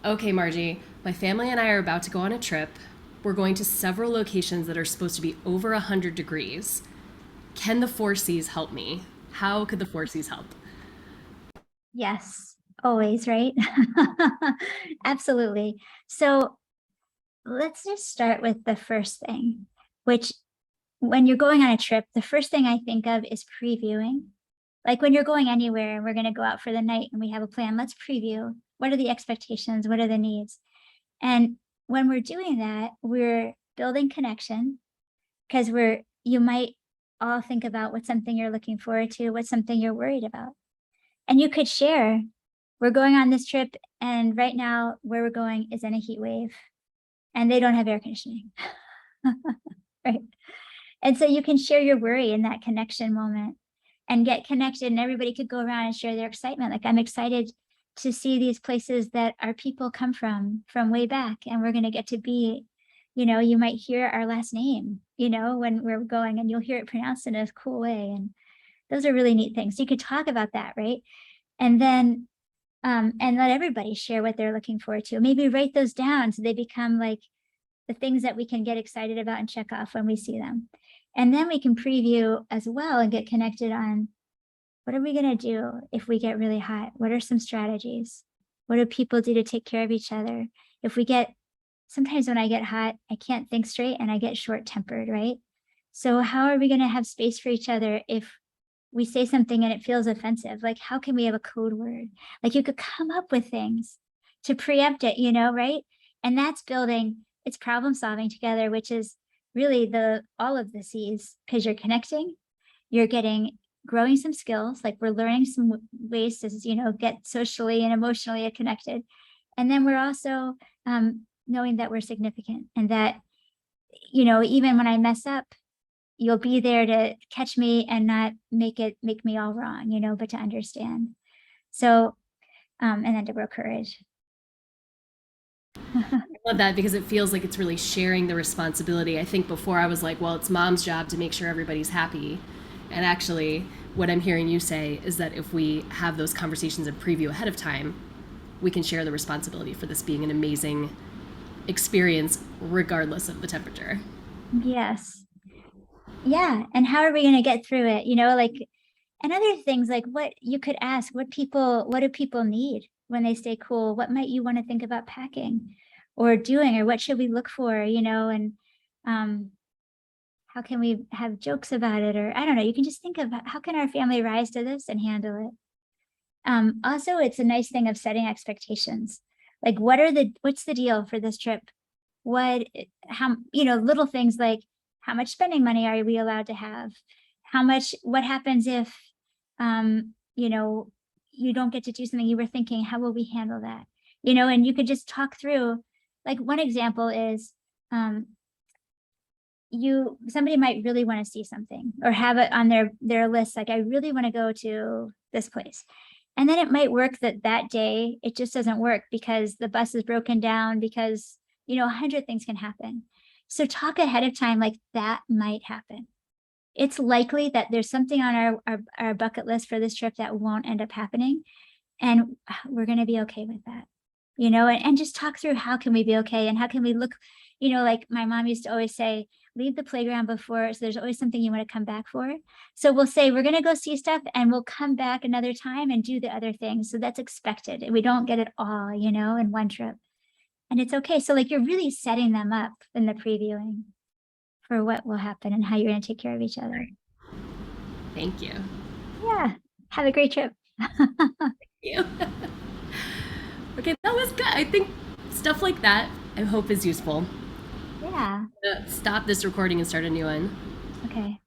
Okay, Margie, my family and I are about to go on a trip. We're going to several locations that are supposed to be over 100 degrees. Can the four C's help me? How could the four C's help? Yes, always, right? Absolutely. So let's just start with the first thing, which when you're going on a trip, the first thing I think of is previewing. Like when you're going anywhere and we're going to go out for the night and we have a plan, let's preview. What are the expectations? What are the needs? And when we're doing that, we're building connection because you might all think about what's something you're looking forward to, what's something you're worried about. And you could share, we're going on this trip, and right now where we're going is in a heat wave, and they don't have air conditioning. Right. And so you can share your worry in that connection moment and get connected, and everybody could go around and share their excitement. Like, I'm excited to see these places that our people come from way back, and we're going to get to be, you might hear our last name, when we're going, and you'll hear it pronounced in a cool way. And those are really neat things. So you could talk about that, right? And then and let everybody share what they're looking forward to. Maybe write those down so they become like the things that we can get excited about and check off when we see them. And then we can preview as well and get connected on, what are we going to do if we get really hot? What are some strategies? What do people do to take care of each other? Sometimes when I get hot, I can't think straight and I get short tempered, right? So how are we going to have space for each other if we say something and it feels offensive? Like, how can we have a code word? Like, you could come up with things to preempt it, right? And that's building, it's problem solving together, which is really all of the C's, because you're connecting, you're growing some skills, like we're learning some ways to, get socially and emotionally connected. And then we're also knowing that we're significant, and that, even when I mess up, you'll be there to catch me and not make me all wrong, but to understand. So, and then to grow courage. I love that because it feels like it's really sharing the responsibility. I think before I was like, well, it's mom's job to make sure everybody's happy. And actually, what I'm hearing you say is that if we have those conversations and preview ahead of time, we can share the responsibility for this being an amazing experience, regardless of the temperature. Yes. Yeah. And how are we going to get through it? Like, and other things like what you could ask, what do people need when they stay cool? What might you want to think about packing or doing, or what should we look for, and how can we have jokes about it? Or I don't know, you can just think of how can our family rise to this and handle it. Also, it's a nice thing of setting expectations. Like, what's the deal for this trip? Little things like, how much spending money are we allowed to have? What happens if, you don't get to do something you were thinking, how will we handle that? And you could just talk through, like, one example is, somebody might really want to see something or have it on their list. Like, I really want to go to this place. And then it might work that day, it just doesn't work because the bus is broken down, because, 100 things can happen. So talk ahead of time, like that might happen. It's likely that there's something on our bucket list for this trip that won't end up happening. And we're going to be okay with that, and just talk through, how can we be okay? And how can we look, like my mom used to always say, leave the playground before. So there's always something you want to come back for. So we'll say, we're going to go see stuff and we'll come back another time and do the other things. So that's expected. We don't get it all, in one trip. And it's okay. So like, you're really setting them up in the previewing for what will happen and how you're going to take care of each other. Thank you. Yeah. Have a great trip. Thank you. Okay, that was good. I think stuff like that, I hope, is useful. Yeah. Stop this recording and start a new one. Okay.